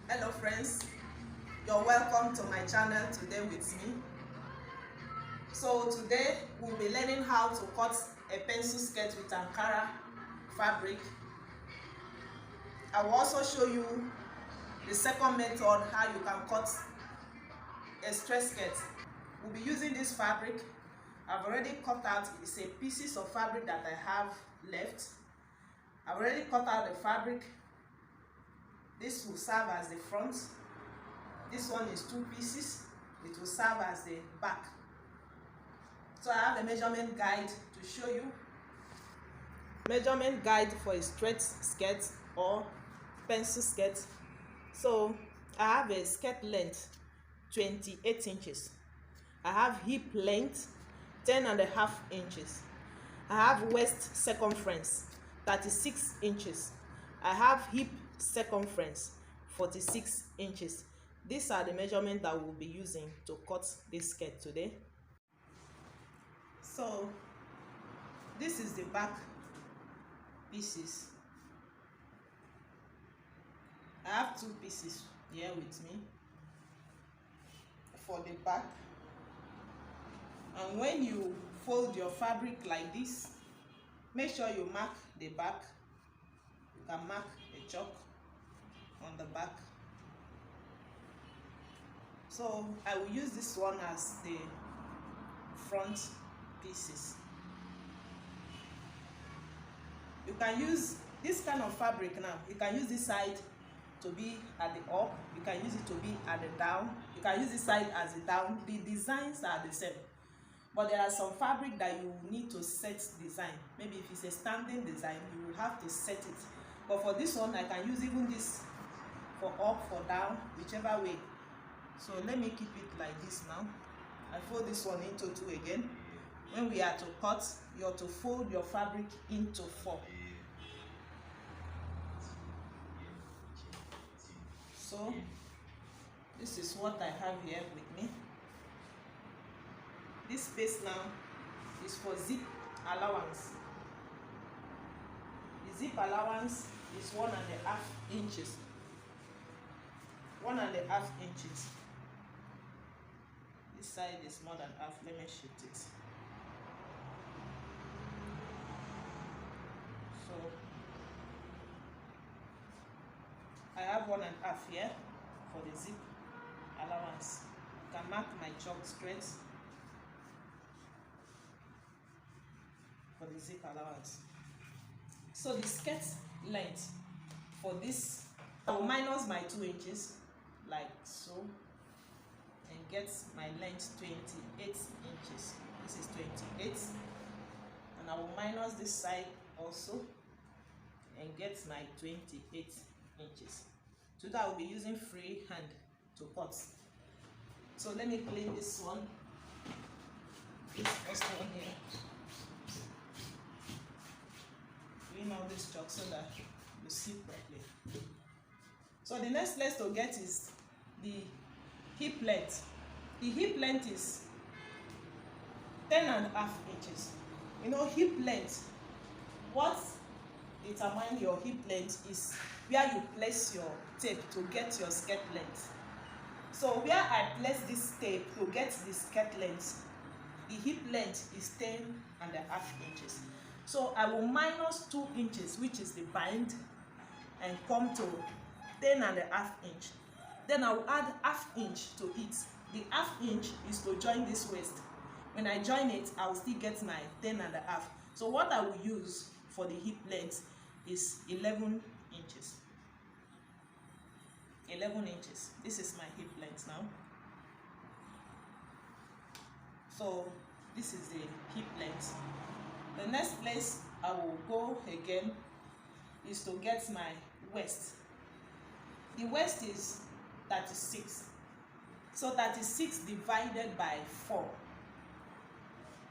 Hello friends, you're welcome to my channel today with me. So today we'll be learning how to cut a pencil skirt with Ankara fabric. I will also show you the second method how you can cut a straight skirt. We'll be using this fabric. I've already cut out, it's a pieces of fabric that I have left. I've already cut out the fabric. This will serve as the front. This one is 2 pieces. It will serve as the back. So I have a measurement guide to show you. Measurement guide for a straight skirt or pencil skirt. So I have a skirt length 28 inches. I have hip length 10.5 inches. I have waist circumference 36 inches. I have hip circumference 46 inches. These are the measurements that we'll be using to cut this skirt today. So this is the back pieces. I have 2 pieces here with me for the back. And when you fold your fabric like this, make sure you mark the back. You can mark a chalk on the back. So I will use this one as the front pieces. You can use this kind of fabric now. You can use this side to be at the up. You can use it to be at the down. You can use this side as the down. The designs are the same. But there are some fabric that you need to set design. Maybe if it's a standing design, you will have to set it. But for this one, I can use even this for up, for down, whichever way. So let me keep it like this now. I fold this one into 2 again. When we are to cut, you have to fold your fabric into 4. So this is what I have here with me. This space now is for zip allowance. The zip allowance is 1.5 inches. 1.5 inches. This side is more than half. Let me shift it. So I have 1.5 here for the zip allowance. I can mark my chalk straight for the zip allowance. So the skirt length for this, I will minus my 2 inches like so and get my length 28 inches. This is 28, and I will minus this side also and get my 28 inches. Today I will be using free hand to cut. So let me clean this one. This first one here. Clean all this chalk so that you see properly. So the next place to get is the hip length. The hip length is 10.5 inches. You know, hip length, what determines your hip length is where you place your tape to get your skirt length. So where I place this tape to get the skirt length, the hip length is 10.5 inches. So I will minus 2 inches, which is the bind, and come to 10.5 inch. Then I will add 1/2 inch to it. The 1/2 inch is to join this waist. When I join it, I will still get my 10.5. So what I will use for the hip length is 11 inches. 11 inches. This is my hip length now. So this is the hip length. The next place I will go again is to get my waist. The waist is 36. So 36 divided by 4.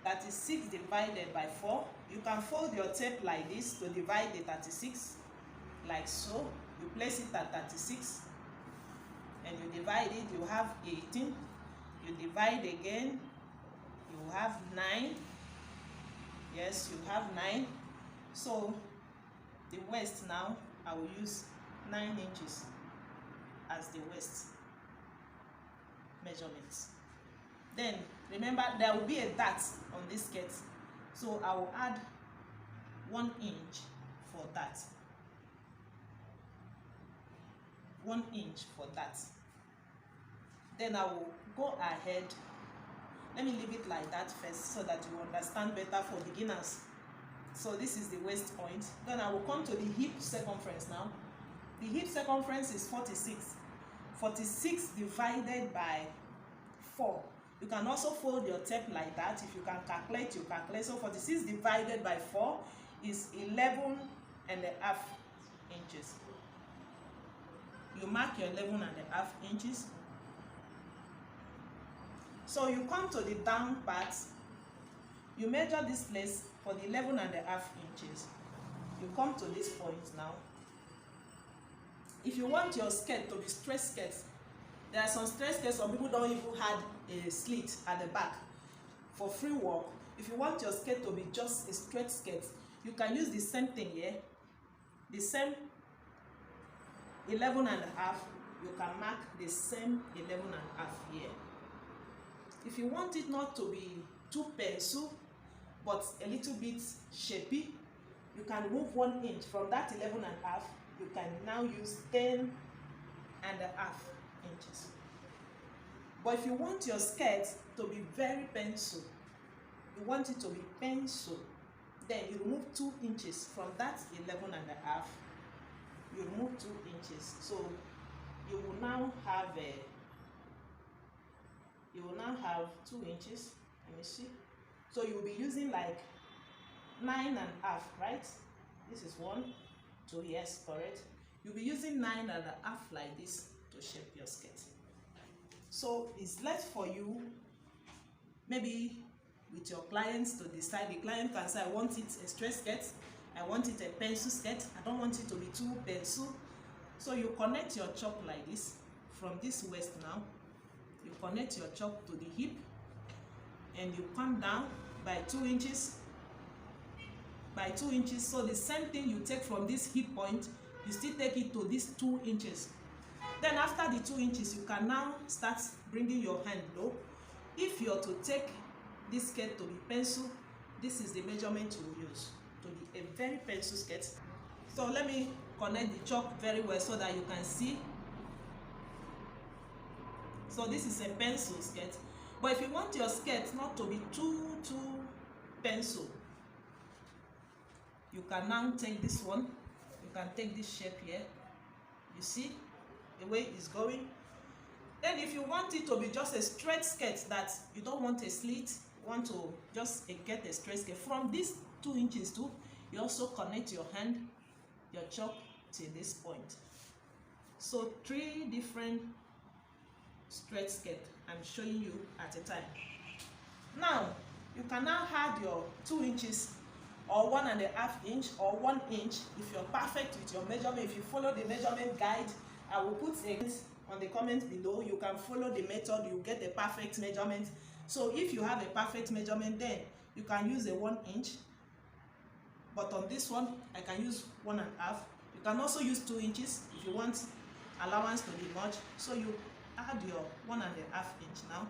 36 divided by 4. You can fold your tape like this to divide the 36, like so. You place it at 36 and you divide it. You have 18. You divide again. You have 9. Yes, you have 9. So the waist now, I will use 9 inches as the waist measurements. Then remember there will be a dart on this skirt, so I will add 1 inch for that. 1 inch for that. Then I will go ahead. Let me leave it like that first so that you understand better for beginners. So this is the waist point. Then I will come to the hip circumference now. The hip circumference is 46. 46 divided by 4. You can also fold your tape like that. If you can calculate, you calculate. So 46 divided by 4 is 11.5 inches. You mark your 11.5 inches. So you come to the down part. You measure this place for the 11.5 inches. You come to this point now. If you want your skirt to be straight skirt, there are some straight skirts, some people don't even have a slit at the back. For free work, if you want your skirt to be just a straight skirt, you can use the same thing here. The same 11.5, you can mark the same 11.5 here. If you want it not to be too pencil, but a little bit shapy, you can remove 1 inch from that 11.5. You can now use 10.5 inches. But if you want your skirt to be very pencil, you want it to be pencil, then you remove 2 inches from that 11.5. You remove 2 inches. So you will now have 2 inches. Let me see. So you will be using like 9.5, right? This is 1, 2, yes, correct. You'll be using 9.5 like this to shape your skirt. So it's left for you, maybe with your clients, to decide. The client can say, I want it a straight skirt, I want it a pencil skirt, I don't want it to be too pencil. So you connect your chalk like this from this waist now. You connect your chalk to the hip and you come down by 2 inches. By 2 inches. So the same thing you take from this hip point, you still take it to these 2 inches. Then after the 2 inches, you can now start bringing your hand low. If you're to take this skirt to be pencil, this is the measurement you will use to be a very pencil skirt. So let me connect the chalk very well so that you can see. So this is a pencil skirt. But if you want your skirt not to be too pencil, you can now take this one. You can take this shape here. You see the way it's going. Then if you want it to be just a straight skirt, that you don't want a slit, you want to just get a straight skirt, from these 2 inches too, you also connect your hand, your chalk to this point. So 3 different straight skirt I'm showing you at a time. Now you can now add your 2 inches or 1.5 inch or 1 inch if you're perfect with your measurement. If you follow the measurement guide, I will put a link on the comment below. You can follow the method, you get a perfect measurement. So if you have a perfect measurement, then you can use a 1 inch, but on this one I can use 1.5. You can also use 2 inches if you want allowance to be much. So you add your 1.5 inch now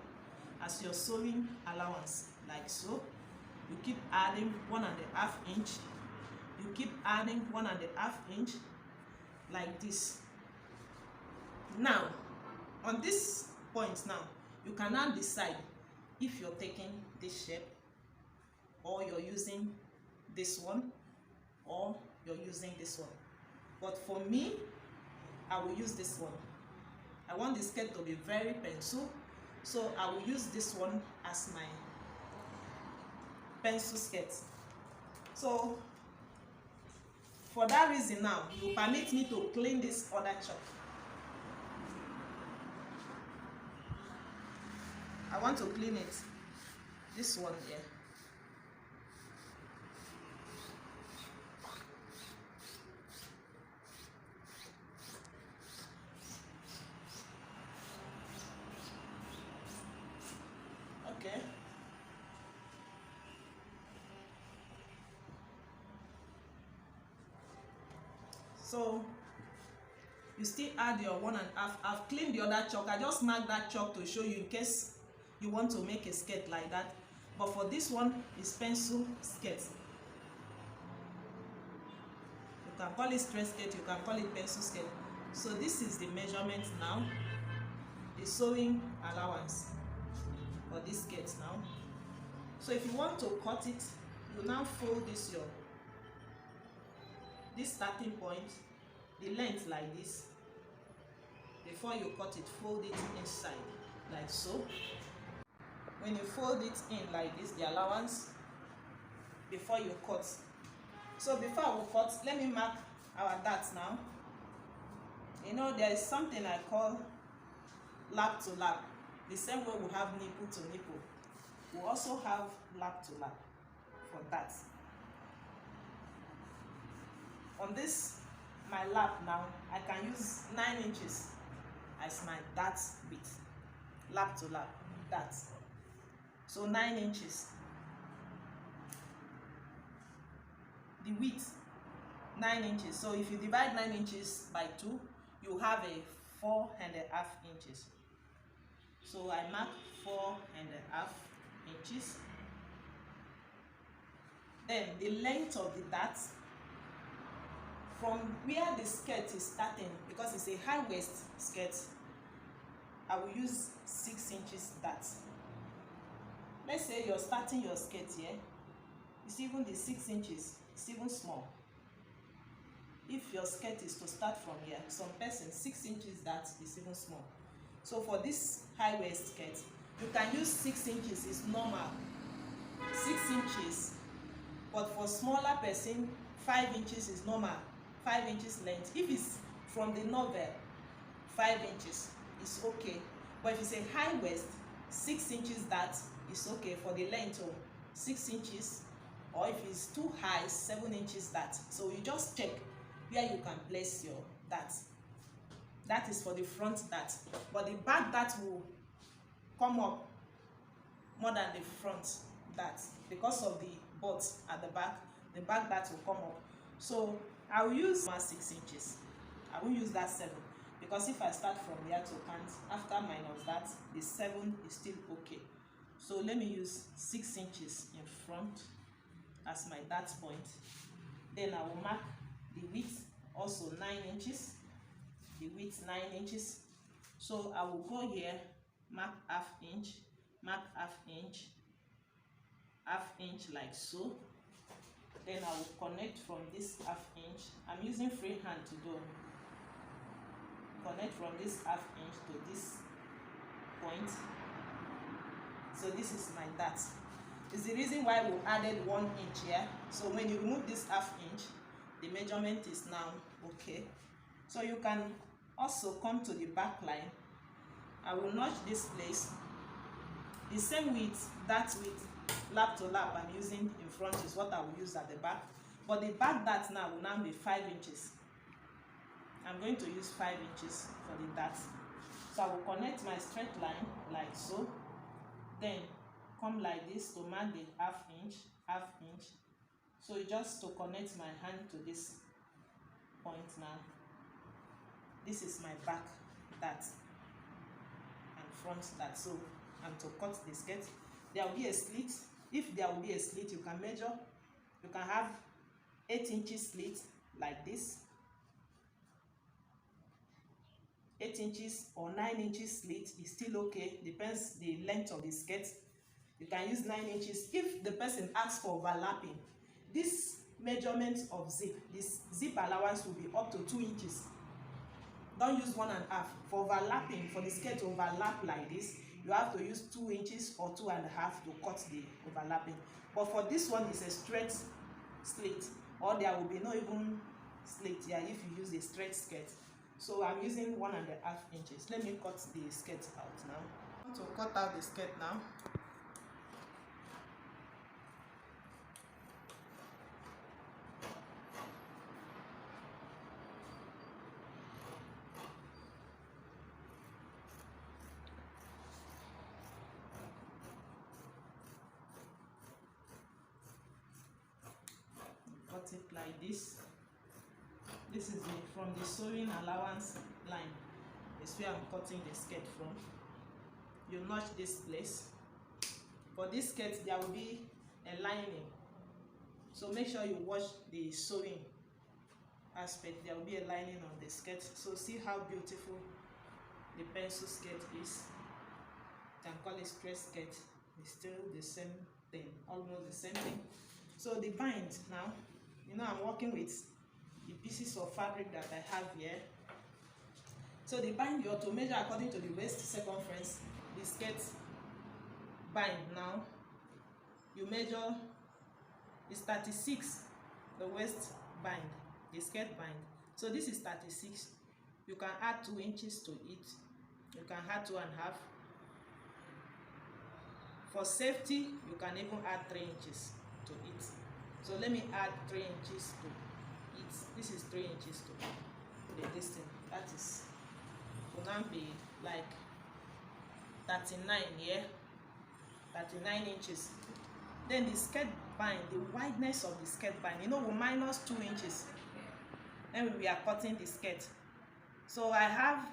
as your sewing allowance, like so. You keep adding 1.5 inch. You keep adding 1.5 inch, like this. Now, on this point now, you can now decide if you're taking this shape, or you're using this one, or you're using this one. But for me, I will use this one. I want the skirt to be very pencil, so I will use this one as my pencil skirt. So for that reason now, you permit me to clean this other chalk. I want to clean it, this one here. Okay. So you still add your 1.5. I've cleaned the other chalk. I just marked that chalk to show you in case you want to make a skirt like that. But for this one, is pencil skirt. You can call it straight skirt, you can call it pencil skirt. So this is the measurement now, the sewing allowance for this skirt now. So if you want to cut it, you now fold this starting point, the length like this. Before you cut it, fold it inside like so. When you fold it in like this, the allowance, before you cut. So before I will cut, let me mark our darts now. You know, there is something I call lap to lap. The same way we have nipple to nipple, we also have lap to lap for that. On this, my lap now, I can use 9 inches as my dart width. Lap to lap, that. So 9 inches. The width, 9 inches. So if you divide 9 inches by 2, you have a 4.5 inches. So I mark 4.5 inches. Then the length of the dart from where the skirt is starting, because it's a high waist skirt, I will use 6 inches dart. Let's say you're starting your skirt here. It's even the 6 inches, it's even small. If your skirt is to start from here, some person 6 inches dart is even small. So for this high waist skirt, you can use 6 inches, is normal. 6 inches. But for smaller person, 5 inches is normal. 5 inches length. If it's from the novel, 5 inches is okay. But if it's a high waist, 6 inches dart is okay for the length of 6 inches. Or if it's too high, 7 inches dart. So you just check where you can place your dart. That is for the front dart. But the back dart will come up more than the front dart because of the butt at the back dart will come up. So I will use 6 inches. I will use that 7 because if I start from here to pant, after minus that, the 7 is still okay. So let me use 6 inches in front as my dart point. Then I will mark the width, also 9 inches. The width 9 inches. So I will go here, mark half inch like so. Then I will connect from this half inch. I'm using free hand to do. Connect from this half inch to this point. So this is my dart. It's the reason why we added 1 inch here. So when you remove this half inch, the measurement is now okay. So you can also come to the back line. I will notch this place. The same width, that width, lap to lap I'm using in front is what I will use at the back. But the back dart now will now be 5 inches. I'm going to use 5 inches for the dart. So I will connect my straight line like so. Then come like this to mark the half inch. So just to connect my hand to this point now. This is my back dart and front dart. So I'm to cut the skirt. There will be a slit. If there will be a slit, you can measure. You can have 8 inches slit like this. 8 inches or 9 inches slit is still okay. Depends the length of the skirt. You can use 9 inches. If the person asks for overlapping, this measurement of zip, this zip allowance will be up to 2 inches. Don't use 1.5. For overlapping, for the skirt to overlap like this, you have to use 2 inches or 2.5 to cut the overlapping. But for this one, it's a straight slit, or there will be no even slit here if you use a straight skirt. So I'm using 1.5 inches. Let me cut the skirt out now. I want to cut out the skirt now. Cut it like this. This is from the sewing allowance line is where I'm cutting the skirt from. You notch this place. For this skirt there will be a lining, so make sure you watch the sewing aspect. There will be a lining on the skirt. So see how beautiful the pencil skirt is. You can call it straight skirt. It's still the same thing, almost the same thing. So the bind now, you know, I'm working with the pieces of fabric that I have here. So the bind, you have to measure according to the waist circumference. The skirt bind now, you measure is 36, the waist bind, the skirt bind. So this is 36. You can add 2 inches to it. You can add 2.5. For safety, you can even add 3 inches to it. So let me add 3 inches to it. This is 3 inches to the distance. That is will now be like 39 here, 39 inches. Then the skirt bind, the wideness of the skirt bind, you know, we minus 2 inches. Then we are cutting the skirt. So I have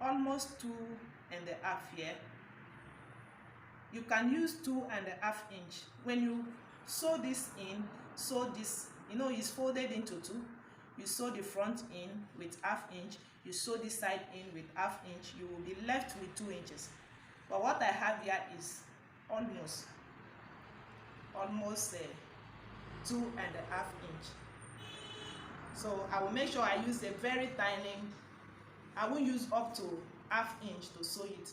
almost 2.5 here. You can use 2.5 inch. When you sew this in, sew this, you know, it's folded into 2. You sew the front in with 1/2 inch. You sew this side in with 1/2 inch. You will be left with 2 inches. But what I have here is almost 2.5 inch. So I will make sure I use a very tiny, I won't use up to 1/2 inch to sew it.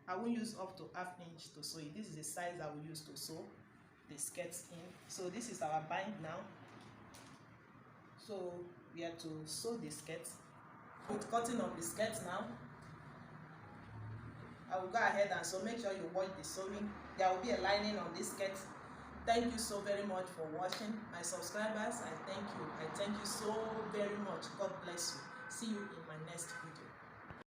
I won't use up to 1/2 inch to sew it. This is the size I will use to sew the skirts in. So this is our bind now. So we are to sew the skirts. With cutting of the skirts now, I will go ahead and sew. Make sure you watch the sewing. There will be a lining on this skirt. Thank you so very much for watching. My subscribers, I thank you. I thank you so very much. God bless you. See you in my next video.